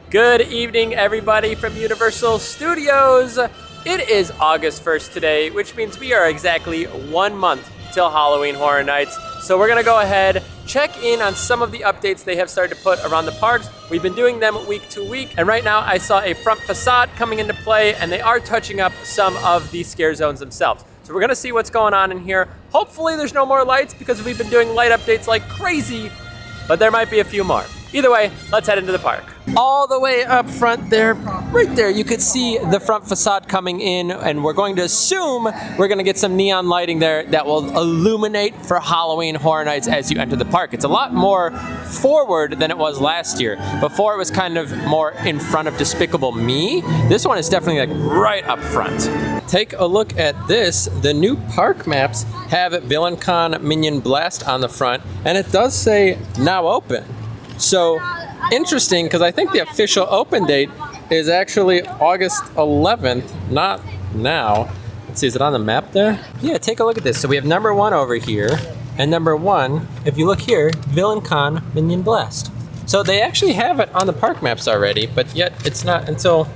Good evening, everybody from Universal Studios. It is August 1st today, which means we are exactly 1 month till Halloween Horror Nights. So we're gonna go ahead, check in on some of the updates they have started to put around the parks. We've been doing them week to week, and right now I saw a front facade coming into play, and they are touching up some of the scare zones themselves. So we're gonna see what's going on in here. Hopefully there's no more lights because we've been doing light updates like crazy, but there might be a few more. Either way, let's head into the park. All the way up front there, right there, you could see the front facade coming in, and we're going to assume we're gonna get some neon lighting there that will illuminate for Halloween Horror Nights as you enter the park. It's a lot more forward than it was last year. Before it was kind of more in front of Despicable Me. This one is definitely like right up front. Take a look at this. The new park maps have VillainCon Minion Blast on the front, and it does say now open. So interesting, because I think the official open date is actually August 11th, not now. Let's see, is it on the map there? Yeah, take a look at this. So we have number 1 over here, and number 1, if you look here, VillainCon Minion Blast. So they actually have it on the park maps already, but yet it's not until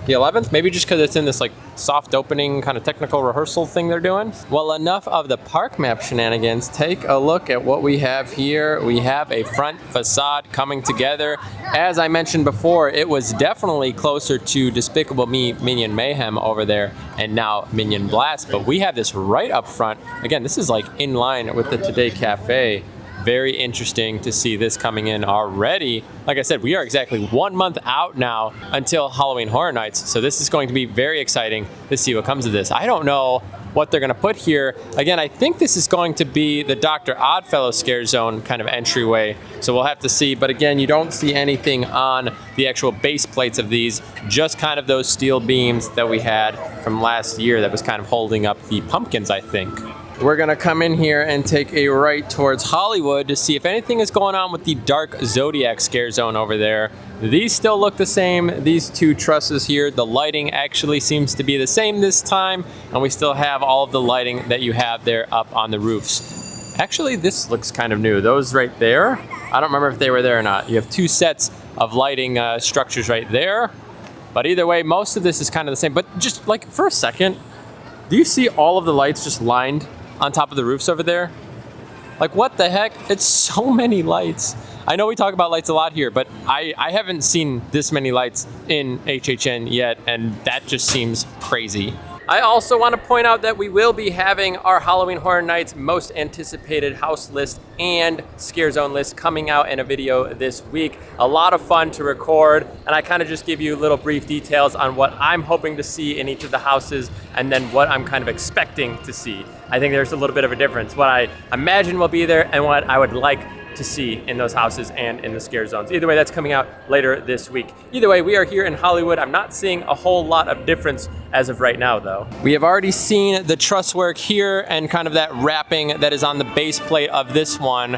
the 11th, maybe just because it's in this like soft opening kind of technical rehearsal thing they're doing. Well, enough of the park map shenanigans. Take a look at what we have here. We have a front facade coming together. As I mentioned before, it was definitely closer to Despicable Me Minion Mayhem over there and now Minion Blast, but we have this right up front. Again, this is like in line with the Today Cafe. Very interesting to see this coming in already. Like I said, we are exactly 1 month out now until Halloween Horror Nights. So this is going to be very exciting to see what comes of this. I don't know what they're gonna put here. Again, I think this is going to be the Dr. Oddfellow scare zone kind of entryway. So we'll have to see, but again, you don't see anything on the actual base plates of these, just kind of those steel beams that we had from last year that was kind of holding up the pumpkins, I think. We're gonna come in here and take a right towards Hollywood to see if anything is going on with the Dark Zodiac scare zone over there. These still look the same. These two trusses here, the lighting actually seems to be the same this time, and we still have all of the lighting that you have there up on the roofs. Actually, this looks kind of new. Those right there, I don't remember if they were there or not. You have 2 sets of lighting structures right there, but either way, most of this is kind of the same. But just like for a second, do you see all of the lights just lined on top of the roofs over there? Like, what the heck? It's so many lights. I know we talk about lights a lot here, but I haven't seen this many lights in HHN yet, and that just seems crazy. I also want to point out that we will be having our Halloween Horror Nights most anticipated house list and scare zone list coming out in a video this week. A lot of fun to record, and I kind of just give you little brief details on what I'm hoping to see in each of the houses and then what I'm kind of expecting to see. I think there's a little bit of a difference. What I imagine will be there and what I would like to see in those houses and in the scare zones. Either way, that's coming out later this week. Either way, we are here in Hollywood. I'm not seeing a whole lot of difference as of right now, though. We have already seen the truss work here and kind of that wrapping that is on the base plate of this one.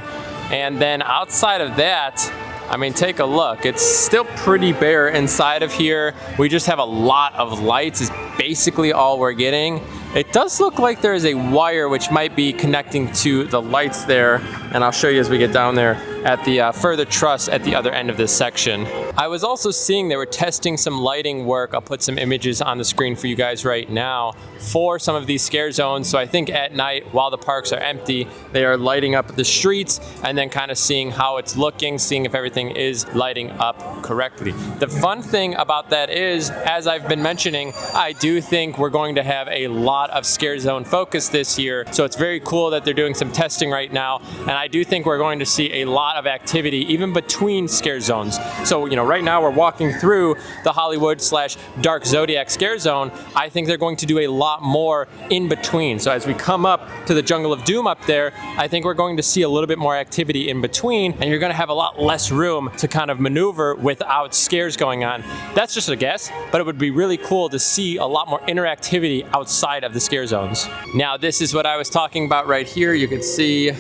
And then outside of that, I mean, take a look. It's still pretty bare inside of here. We just have a lot of lights is basically all we're getting. It does look like there is a wire which might be connecting to the lights there, and I'll show you as we get down there at the further truss at the other end of this section. I was also seeing they were testing some lighting work. I'll put some images on the screen for you guys right now for some of these scare zones. So I think at night, while the parks are empty, they are lighting up the streets and then kind of seeing how it's looking, seeing if everything is lighting up correctly. The fun thing about that is, as I've been mentioning, I do think we're going to have a lot of scare zone focus this year. So it's very cool that they're doing some testing right now. And I do think we're going to see a lot of activity even between scare zones. So, you know, right now we're walking through the Hollywood / Dark Zodiac scare zone. I think they're going to do a lot more in between. So as we come up to the Jungle of Doom up there, I think we're going to see a little bit more activity in between, and you're going to have a lot less room to kind of maneuver without scares going on. That's just a guess, but it would be really cool to see a lot more interactivity outside of the scare zones. Now, this is what I was talking about right here. You can see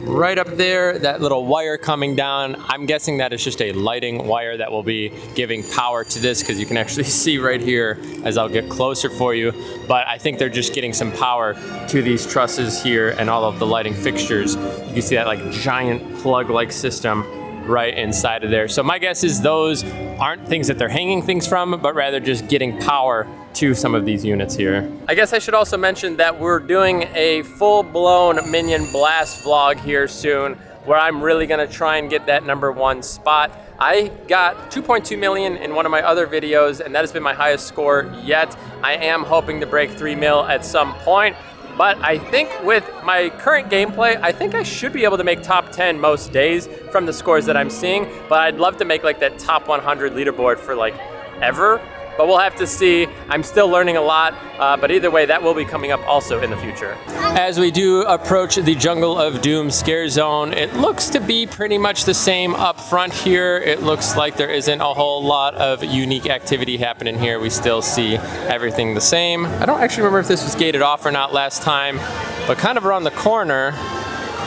right up there, that little wire coming down. I'm guessing that is just a lighting wire that will be giving power to this, because you can actually see right here as I'll get closer for you. But I think they're just getting some power to these trusses here and all of the lighting fixtures. You can see that like giant plug-like system right inside of there. So my guess is those aren't things that they're hanging things from, but rather just getting power to some of these units here. I guess I should also mention that we're doing a full-blown Minion Blast vlog here soon, where I'm really gonna try and get that #1 spot. I got 2.2 million in one of my other videos, and that has been my highest score yet. I am hoping to break 3 mil at some point, but I think with my current gameplay, I think I should be able to make top 10 most days from the scores that I'm seeing, but I'd love to make like that top 100 leaderboard for like ever. But we'll have to see. I'm still learning a lot, but either way, that will be coming up also in the future. As we do approach the Jungle of Doom scare zone, it looks to be pretty much the same up front here. It looks like there isn't a whole lot of unique activity happening here. We still see everything the same. I don't actually remember if this was gated off or not last time, but kind of around the corner,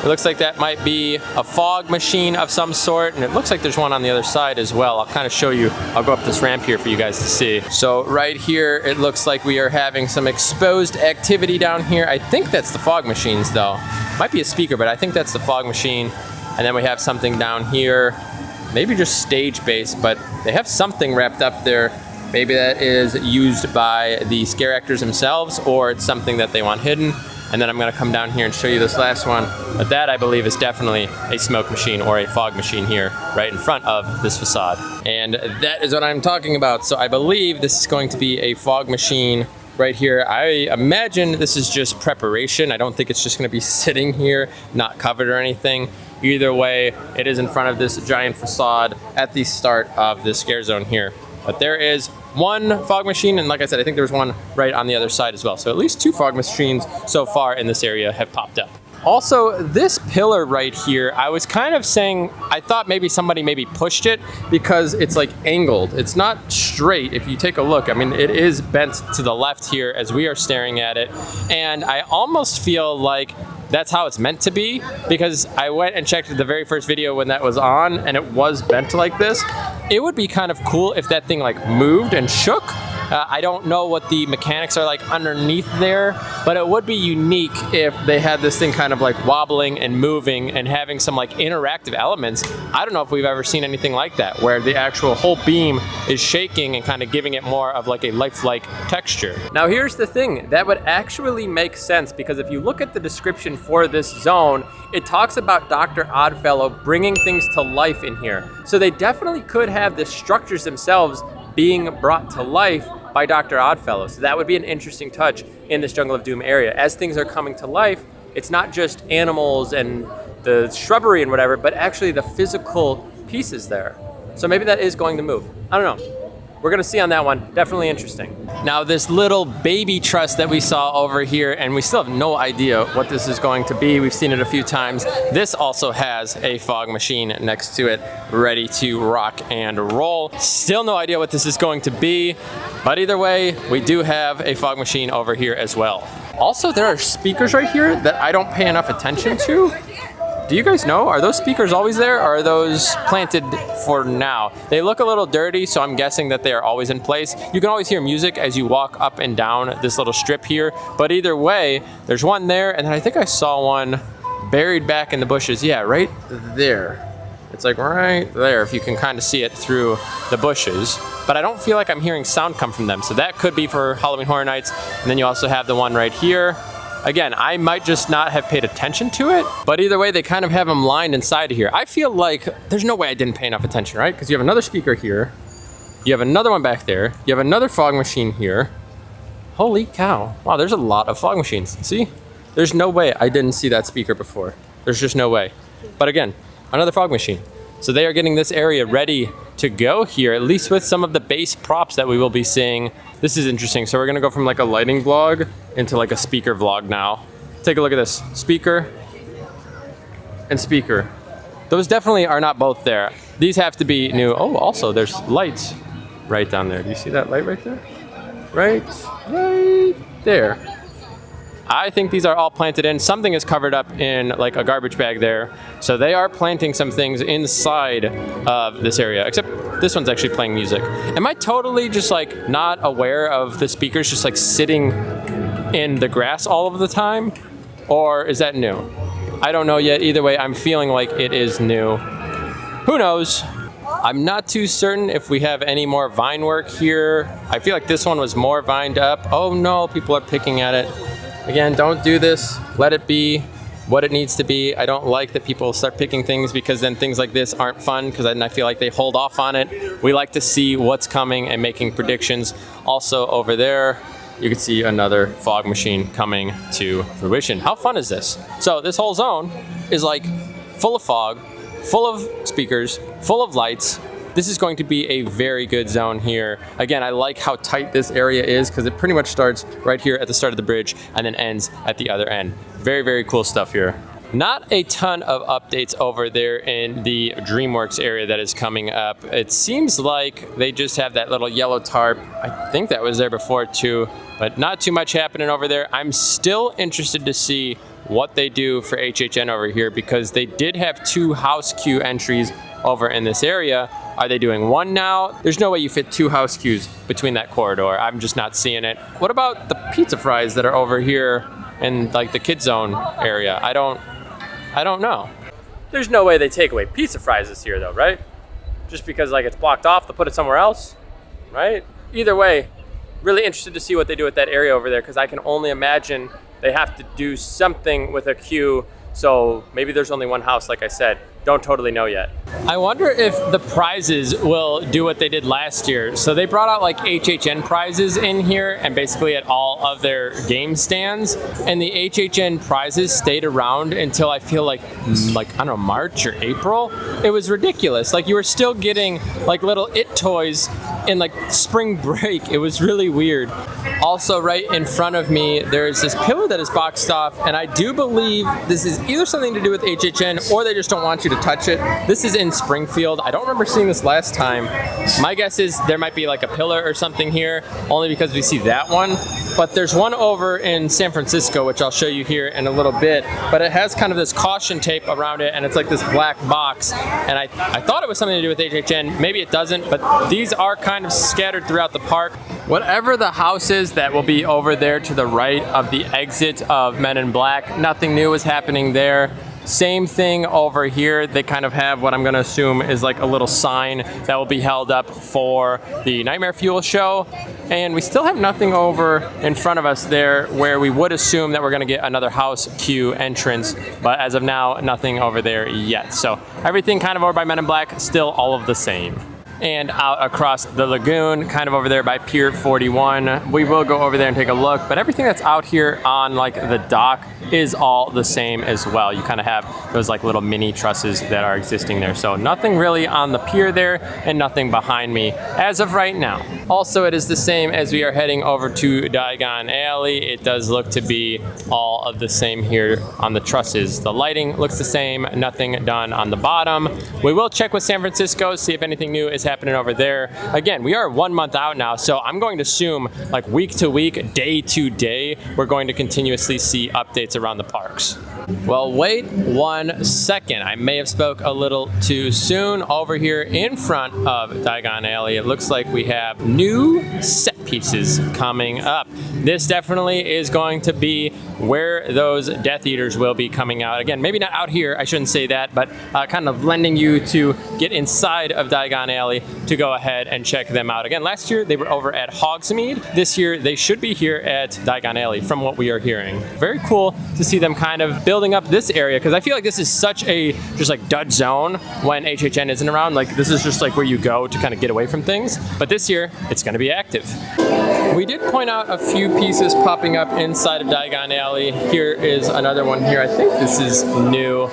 it looks like that might be a fog machine of some sort, and it looks like there's one on the other side as well. I'll kind of show you. I'll go up this ramp here for you guys to see. So right here, it looks like we are having some exposed activity down here. I think that's the fog machines though. Might be a speaker, but I think that's the fog machine. And then we have something down here, maybe just stage base, but they have something wrapped up there. Maybe that is used by the scare actors themselves, or it's something that they want hidden. And then I'm gonna come down here and show you this last one. But that, I believe, is definitely a smoke machine or a fog machine here, right in front of this facade. And that is what I'm talking about. So I believe this is going to be a fog machine right here. I imagine this is just preparation. I don't think it's just gonna be sitting here, not covered or anything. Either way, it is in front of this giant facade at the start of the scare zone here. But there is one fog machine, and like I said, I think there's one right on the other side as well. So at least 2 fog machines so far in this area have popped up. Also, this pillar right here, I was kind of saying, I thought maybe somebody pushed it because it's like angled. It's not straight if you take a look. I mean, it is bent to the left here as we are staring at it. And I almost feel like that's how it's meant to be, because I went and checked the very first video when that was on and it was bent like this. It would be kind of cool if that thing like moved and shook. I don't know what the mechanics are like underneath there, but it would be unique if they had this thing kind of like wobbling and moving and having some like interactive elements. I don't know if we've ever seen anything like that, where the actual whole beam is shaking and kind of giving it more of like a lifelike texture. Now here's the thing, that would actually make sense, because if you look at the description for this zone, it talks about Dr. Oddfellow bringing things to life in here. So they definitely could have the structures themselves being brought to life by Dr. Oddfellow. So that would be an interesting touch in this Jungle of Doom area. As things are coming to life, it's not just animals and the shrubbery and whatever, but actually the physical pieces there. So maybe that is going to move. I don't know. We're gonna see on that one. Definitely interesting. Now this little baby truss that we saw over here, and we still have no idea what this is going to be. We've seen it a few times. This also has a fog machine next to it, ready to rock and roll. Still no idea what this is going to be, but either way, we do have a fog machine over here as well. Also, there are speakers right here that I don't pay enough attention to. Do you guys know, are those speakers always there, or are those planted for now? They look a little dirty, so I'm guessing that they are always in place. You can always hear music as you walk up and down this little strip here, but either way, there's one there, and then I think I saw one buried back in the bushes. Yeah, right there. It's like right there, if you can kind of see it through the bushes. But I don't feel like I'm hearing sound come from them, so that could be for Halloween Horror Nights. And then you also have the one right here. Again, I might just not have paid attention to it, but either way, they kind of have them lined inside of here. I feel like there's no way I didn't pay enough attention, right? Because you have another speaker here, you have another one back there, you have another fog machine here. Holy cow. Wow, there's a lot of fog machines. See? There's no way I didn't see that speaker before. There's just no way. But again, another fog machine. So they are getting this area ready to go here, at least with some of the base props that we will be seeing. This is interesting. So we're gonna go from like a lighting vlog into like a speaker vlog now. Take a look at this. Speaker and speaker. Those definitely are not both there. These have to be new. Oh, also there's lights right down there. Do you see that light right there? Right there. I think these are all planted in. Something is covered up in like a garbage bag there. So they are planting some things inside of this area, except this one's actually playing music. Am I totally just like not aware of the speakers just like sitting in the grass all of the time? Or is that new? I don't know yet. Either way, I'm feeling like it is new. Who knows? I'm not too certain if we have any more vine work here. I feel like this one was more vined up. Oh no, people are picking at it. Again, don't do this. Let it be what it needs to be. I don't like that people start picking things because then things like this aren't fun because then I feel like they hold off on it. We like to see what's coming and making predictions. Also over there, you can see another fog machine coming to fruition. How fun is this? So this whole zone is like full of fog, full of speakers, full of lights. This is going to be a very good zone here. Again, I like how tight this area is because it pretty much starts right here at the start of the bridge and then ends at the other end. Very, very cool stuff here. Not a ton of updates over there in the DreamWorks area that is coming up. It seems like they just have that little yellow tarp. I think that was there before too, but not too much happening over there. I'm still interested to see what they do for HHN over here because they did have 2 house queue entries over in this area. Are they doing 1 now? There's no way you fit 2 house queues between that corridor. I'm just not seeing it. What about the pizza fries that are over here in like the kid zone area? I don't know. There's no way they take away pizza fries this year though, right? Just because like it's blocked off, they'll put it somewhere else, right? Either way, really interested to see what they do with that area over there because I can only imagine they have to do something with a queue. So maybe there's only 1 house, like I said. Don't totally know yet. I wonder if the prizes will do what they did last year. So they brought out like HHN prizes in here and basically at all of their game stands. And the HHN prizes stayed around until I feel like I don't know, March or April. It was ridiculous. Like you were still getting like little It toys in like spring break. It was really weird. Also right in front of me, there's this pillar that is boxed off. And I do believe this is either something to do with HHN or they just don't want you to touch it. This is in Springfield. I don't remember seeing this last time. My guess is there might be like a pillar or something here, only because we see that one. But there's one over in San Francisco, which I'll show you here in a little bit. But it has kind of this caution tape around it, and it's like this black box. And I thought it was something to do with HHN. Maybe it doesn't, but these are kind of scattered throughout the park. Whatever the house is that will be over there to the right of the exit of Men in Black, nothing new is happening there. Same thing over here. They kind of have what I'm going to assume is like a little sign that will be held up for the Nightmare Fuel show. And we still have nothing over in front of us there where we would assume that we're going to get another house queue entrance. But as of now, nothing over there yet. So everything kind of over by Men in Black, still all of the same. And out across the lagoon, kind of over there by Pier 41. We will go over there and take a look, but everything that's out here on like the dock is all the same as well. You kind of have those like little mini trusses that are existing there. So nothing really on the pier there and nothing behind me as of right now. Also, it is the same as we are heading over to Diagon Alley. It does look to be all of the same here on the trusses. The lighting looks the same, nothing done on the bottom. We will check with San Francisco, see if anything new is happening over there. Again, we are 1 month out now, so I'm going to assume like week to week, day to day, we're going to continuously see updates around the parks. Well, wait 1 second. I may have spoke a little too soon. Over here in front of Diagon Alley, it looks like we have new set pieces coming up. This definitely is going to be where those Death Eaters will be coming out. Again, maybe not out here, I shouldn't say that, but kind of lending you to get inside of Diagon Alley to go ahead and check them out. Again, last year they were over at Hogsmeade. This year they should be here at Diagon Alley from what we are hearing. Very cool to see them kind of building up this area because I feel like this is such a just like dud zone when HHN isn't around. Like this is just like where you go to kind of get away from things. But this year it's going to be active. We did point out a few pieces popping up inside of Diagon Alley. Here is another one here. I think this is new.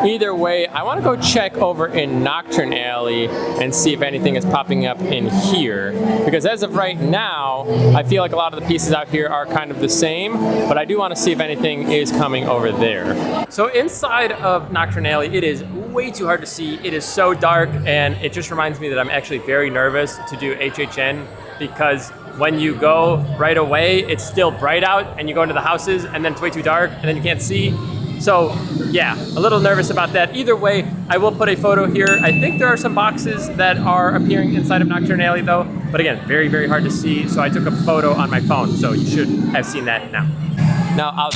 Either way, I want to go check over in Nocturne Alley and see if anything is popping up in here. Because as of right now, I feel like a lot of the pieces out here are kind of the same, but I do want to see if anything is coming over there. So inside of Nocturne Alley, it is way too hard to see. It is so dark, and it just reminds me that I'm actually very nervous to do HHN because when you go right away, it's still bright out, and you go into the houses, and then it's way too dark, and then you can't see. So yeah, a little nervous about that. Either way, I will put a photo here. I think there are some boxes that are appearing inside of Nocturne Alley though, but again, very, very hard to see. So I took a photo on my phone, so you should have seen that now. Now, hello.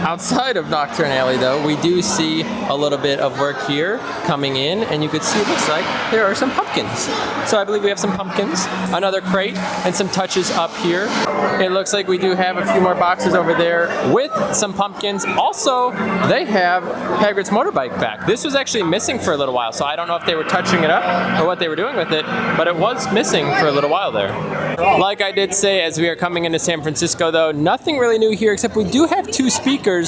Outside of Nocturne Alley though, we do see a little bit of work here coming in, and you can see it looks like there are some pumpkins. So I believe we have some pumpkins, another crate, and some touches up here. It looks like we do have a few more boxes over there with some pumpkins. Also, they have Hagrid's motorbike back. This was actually missing for a little while, so I don't know if they were touching it up or what they were doing with it, but it was missing for a little while there. Like I did say, as we are coming into San Francisco though, nothing really new here, except we do have two speakers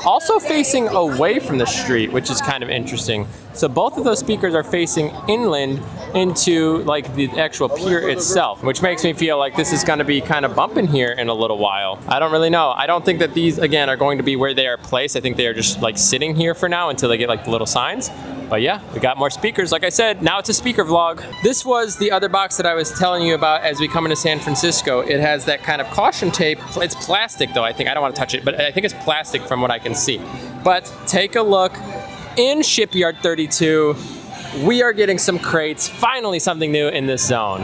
also facing away from the street, which is kind of interesting. So both of those speakers are facing inland into like the actual pier itself, which makes me feel like this is going to be kind of bumping here in a little while. I don't really know. I don't think that these, again, are going to be where they are placed. I think they are just like sitting here for now until they get like the little signs. But yeah, we got more speakers. Like I said, now it's a speaker vlog. This was the other box that I was telling you about as we come into San Francisco. It has that kind of caution tape. It's plastic though, I think. I don't want to touch it, but I think it's plastic from what I can see. But take a look in Shipyard 32. We are getting some crates, finally something new in this zone.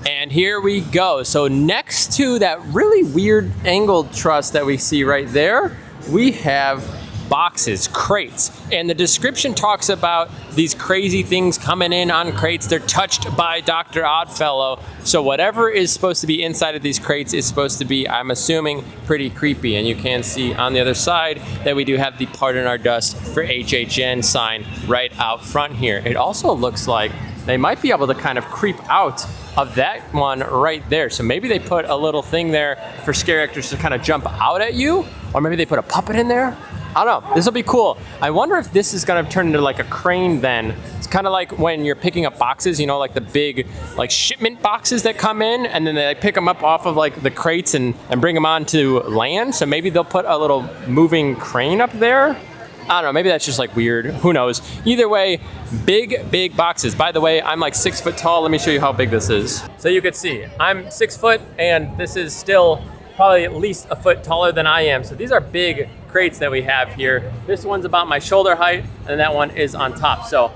And here we go. So next to that really weird angled truss that we see right there, we have boxes, crates, and the description talks about these crazy things coming in on crates. They're touched by Dr. Oddfellow. So whatever is supposed to be inside of these crates is supposed to be, I'm assuming, pretty creepy. And you can see on the other side that we do have the Pardon Our Dust for HHN sign right out front here. It also looks like they might be able to kind of creep out of that one right there. So maybe they put a little thing there for scare actors to kind of jump out at you, or maybe they put a puppet in there. I don't know, this will be cool. I wonder if this is gonna turn into like a crane then. It's kind of like when you're picking up boxes, you know, like the big like shipment boxes that come in, and then they like, pick them up off of like the crates and bring them onto land. So maybe they'll put a little moving crane up there. I don't know, maybe that's just like weird, who knows. Either way, big boxes. By the way, I'm like 6 foot tall. Let me show you how big this is. So you can see, I'm 6 foot and this is still probably at least a foot taller than I am. So these are big crates that we have here. This one's about my shoulder height and that one is on top. So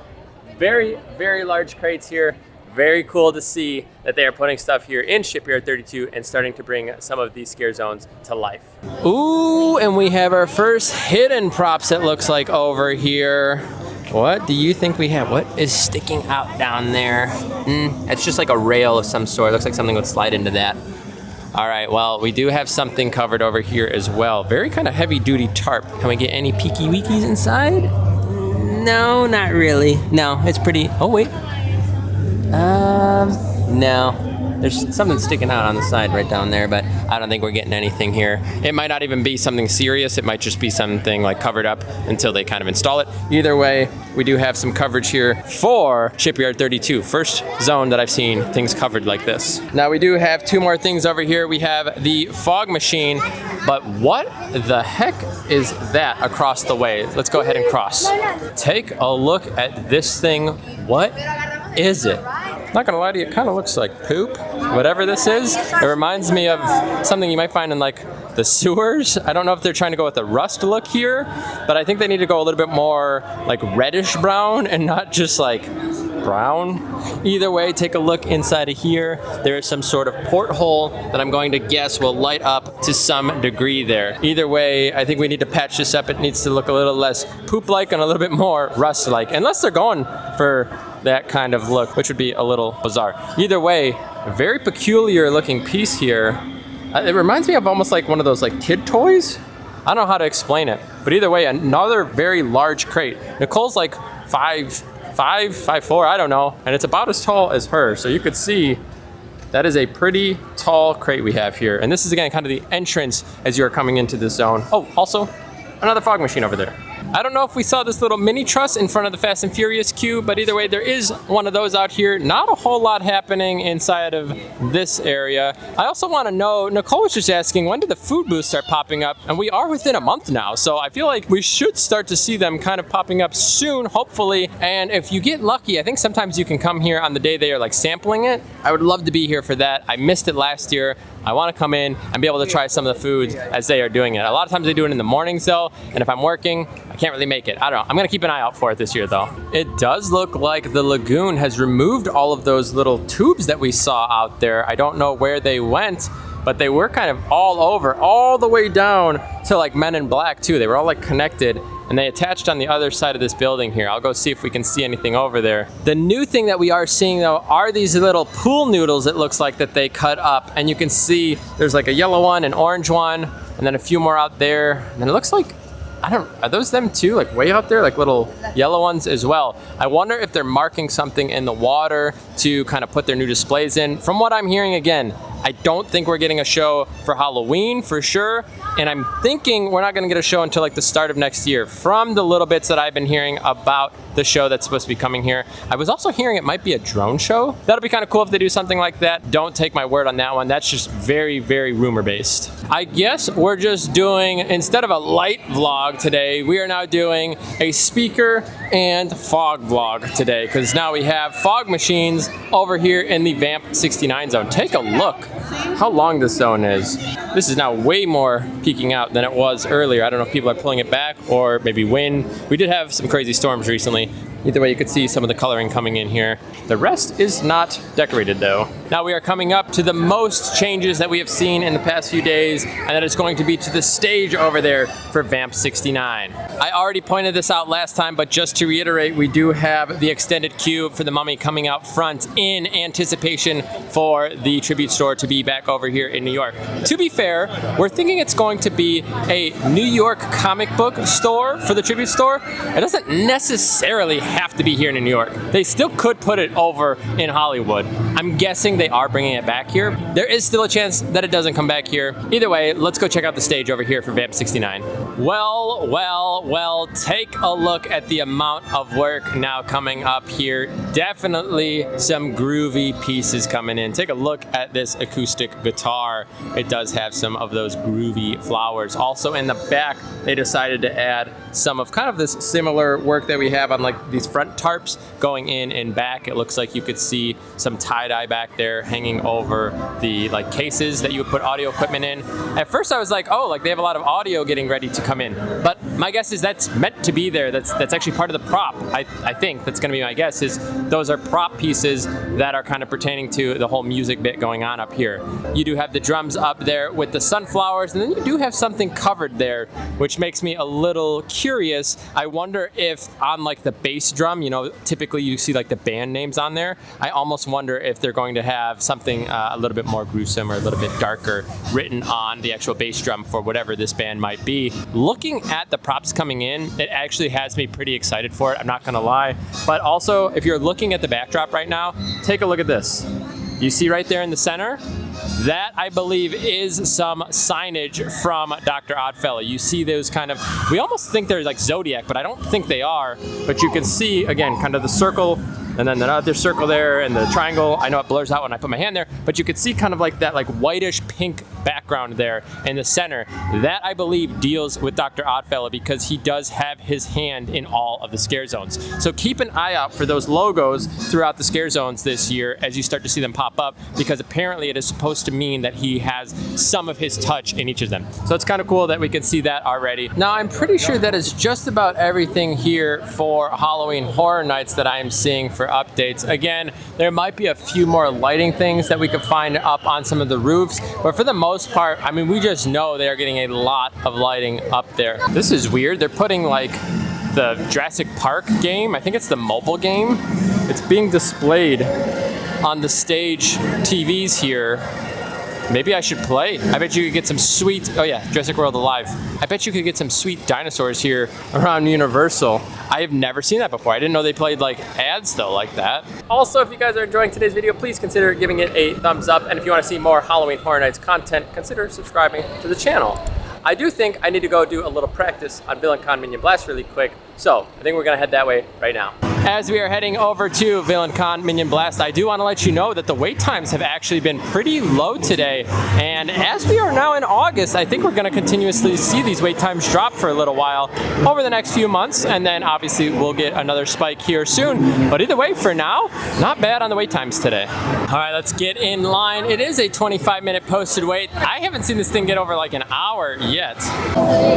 very large crates here. Very cool to see that they are putting stuff here in Shipyard 32 and starting to bring some of these scare zones to life. Ooh, and we have our first hidden props, it looks like, over here. What do you think we have? What is sticking out down there? It's just like a rail of some sort. It looks like something would slide into that. All right, well, we do have something covered over here as well. Very kind of heavy duty tarp. Can we get any peeky weekies inside? No, not really. No, it's pretty, oh wait. No. There's something sticking out on the side right down there, but I don't think we're getting anything here. It might not even be something serious. It might just be something like covered up until they kind of install it. Either way, we do have some coverage here for Shipyard 32. First zone that I've seen things covered like this. Now we do have two more things over here. We have the fog machine, but what the heck is that across the way? Let's go ahead and cross. Take a look at this thing. What is it? Not gonna lie to you, it kind of looks like poop. Whatever this is, it reminds me of something you might find in like the sewers. I don't know if they're trying to go with a rust look here, but I think they need to go a little bit more like reddish brown and not just like brown. Either way, take a look inside of here. There is some sort of porthole that I'm going to guess will light up to some degree there. Either way, I think we need to patch this up. It needs to look a little less poop-like and a little bit more rust-like, unless they're going for that kind of look, which would be a little bizarre. Either way, a very peculiar looking piece here. It reminds me of almost like one of those like kid toys. I don't know how to explain it, but either way, another very large crate. Nicole's like 5'4", I don't know, and it's about as tall as her. So you could see that is a pretty tall crate we have here. And this is again kind of the entrance as you're coming into this zone. Oh, also another fog machine over there. I don't know if we saw this little mini truss in front of the Fast and Furious queue, but either way, there is one of those out here. Not a whole lot happening inside of this area. I also want to know, Nicole was just asking, when did the food booths start popping up? And we are within a month now, so I feel like we should start to see them kind of popping up soon, hopefully. And if you get lucky, I think sometimes you can come here on the day they are like sampling it. I would love to be here for that. I missed it last year. I want to come in and be able to try some of the foods as they are doing it. A lot of times they do it in the mornings though, and if I'm working, I can't really make it. I don't know. I'm gonna keep an eye out for it this year though. It does look like the lagoon has removed all of those little tubes that we saw out there. I don't know where they went, but they were kind of all over, all the way down to like Men in Black too. They were all like connected, and they attached on the other side of this building here. I'll go see if we can see anything over there. The new thing that we are seeing though are these little pool noodles, it looks like, that they cut up, and you can see there's like a yellow one, an orange one, and then a few more out there. And then it looks like, are those them too? Like way out there, like little yellow ones as well. I wonder if they're marking something in the water to kind of put their new displays in. From what I'm hearing, again, I don't think we're getting a show for Halloween for sure. And I'm thinking we're not gonna get a show until like the start of next year from the little bits that I've been hearing about the show that's supposed to be coming here. I was also hearing it might be a drone show. That'll be kind of cool if they do something like that. Don't take my word on that one. That's just very, very rumor based. I guess we're just doing, instead of a light vlog today, we are now doing a speaker and fog vlog today, because now we have fog machines over here in the Vamp 69 zone. Take a look how long this zone is. This is now way more peeking out than it was earlier. I don't know if people are pulling it back or maybe wind. We did have some crazy storms recently. Either way, you could see some of the coloring coming in here. The rest is not decorated though. Now we are coming up to the most changes that we have seen in the past few days, and that is going to be to the stage over there for Vamp 69. I already pointed this out last time, but just to reiterate, we do have the extended queue for the Mummy coming out front in anticipation for the tribute store to be back over here in New York. To be fair, we're thinking it's going to be a New York comic book store for the tribute store. It doesn't necessarily have to be here in New York. They still could put it over in Hollywood. I'm guessing they are bringing it back here. There is still a chance that it doesn't come back here. Either way, let's go check out the stage over here for Vamp 69. Well, take a look at the amount of work now coming up here. Definitely some groovy pieces coming in. Take a look at this acoustic guitar. It does have some of those groovy flowers. Also in the back, they decided to add some of kind of this similar work that we have on like these front tarps going in and back. It looks like you could see some tie-dye back there hanging over the like cases that you would put audio equipment in. At first I was like, oh, like they have a lot of audio getting ready to come in. But my guess is that's meant to be there. That's actually part of the prop. I think that's gonna be my guess, is those are prop pieces that are kind of pertaining to the whole music bit going on up here. You do have the drums up there with the sunflowers, and then you do have something covered there, which makes me a little curious. I wonder if on like the bass drum, you know, typically you see like the band names on there. I almost wonder if they're going to have something a little bit more gruesome or a little bit darker written on the actual bass drum for whatever this band might be. Looking at the props coming in, it actually has me pretty excited for it, I'm not gonna lie. But also, if you're looking at the backdrop right now, take a look at this. You see right there in the center? That, I believe, is some signage from Dr. Oddfellow. You see those kind of, we almost think they're like Zodiac, but I don't think they are. But you can see, again, kind of the circle, and then the other circle there, and the triangle. I know it blurs out when I put my hand there, but you could see kind of like that like whitish pink background there in the center. That, I believe, deals with Dr. Oddfellow because he does have his hand in all of the scare zones. So keep an eye out for those logos throughout the scare zones this year as you start to see them pop up, because apparently it is supposed to mean that he has some of his touch in each of them. So it's kind of cool that we can see that already. Now, I'm pretty sure that is just about everything here for Halloween Horror Nights that I am seeing for updates. Again, there might be a few more lighting things that we could find up on some of the roofs, but for the most part, I mean, we just know they are getting a lot of lighting up there. This is weird. They're putting like the Jurassic Park game, I think it's the mobile game, it's being displayed on the stage TVs here. Maybe I should play. I bet you could get some sweet, oh yeah, Jurassic World Alive. I bet you could get some sweet dinosaurs here around Universal. I have never seen that before. I didn't know they played like ads though like that. Also, if you guys are enjoying today's video, please consider giving it a thumbs up. And if you want to see more Halloween Horror Nights content, consider subscribing to the channel. I do think I need to go do a little practice on Villain Con Minion Blast really quick. So I think we're gonna head that way right now. As we are heading over to Villain Con Minion Blast, I do want to let you know that the wait times have actually been pretty low today. And as we are now in August, I think we're going to continuously see these wait times drop for a little while over the next few months. And then obviously we'll get another spike here soon. But either way, for now, not bad on the wait times today. All right, let's get in line. It is a 25-minute posted wait. I haven't seen this thing get over like an hour yet.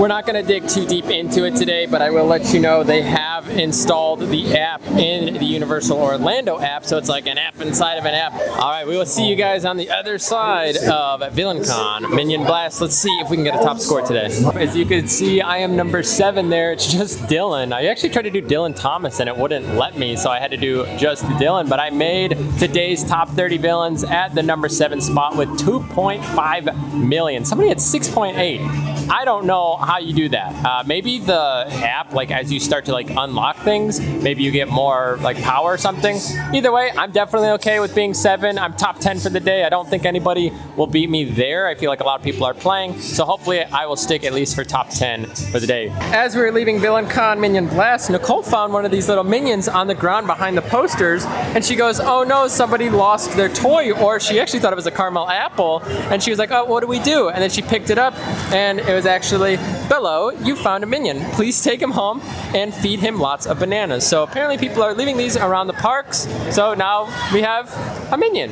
We're not going to dig too deep into it today, but I will let you know they have installed the app app in the Universal Orlando app, so it's like an app inside of an app. All right, we will see you guys on the other side of VillainCon. Minion Blast, let's see if we can get a top score today. As you can see, I am number 7 there. It's just Dillon. I actually tried to do Dillon Thomas and it wouldn't let me, so I had to do just Dillon, but I made today's top 30 villains at the number 7 spot with 2.5 million. Somebody had 6.8. I don't know how you do that. Maybe the app, like as you start to like unlock things, maybe you get more like power or something. Either way, I'm definitely okay with being 7. I'm top 10 for the day. I don't think anybody will beat me there. I feel like a lot of people are playing, so hopefully I will stick at least for top 10 for the day. As we were leaving VillainCon Minion Blast, Nicole found one of these little minions on the ground behind the posters, and she goes, oh no, somebody lost their toy, or she actually thought it was a caramel apple, and she was like, oh, what do we do? And then she picked it up, and it was actually, Bello, you found a minion. Please take him home and feed him lots of bananas. So apparently people are leaving these around the parks, so now we have a minion.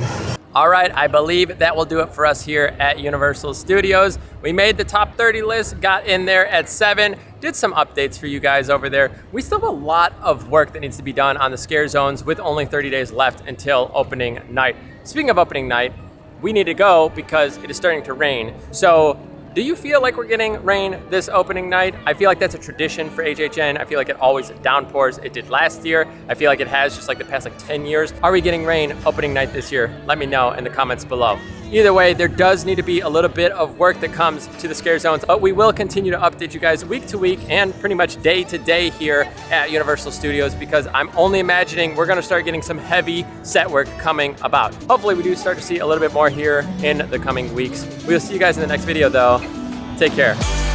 All right, I believe that will do it for us here at Universal Studios. We made the top 30 list, got in there at 7, did some updates for you guys over there. We still have a lot of work that needs to be done on the scare zones with only 30 days left until opening night. Speaking of opening night, we need to go because it is starting to rain. So do you feel like we're getting rain this opening night? I feel like that's a tradition for HHN. I feel like it always downpours. It did last year. I feel like it has just like the past like 10 years. Are we getting rain opening night this year? Let me know in the comments below. Either way, there does need to be a little bit of work that comes to the scare zones, but we will continue to update you guys week to week and pretty much day to day here at Universal Studios, because I'm only imagining we're gonna start getting some heavy set work coming about. Hopefully we do start to see a little bit more here in the coming weeks. We'll see you guys in the next video though. Take care.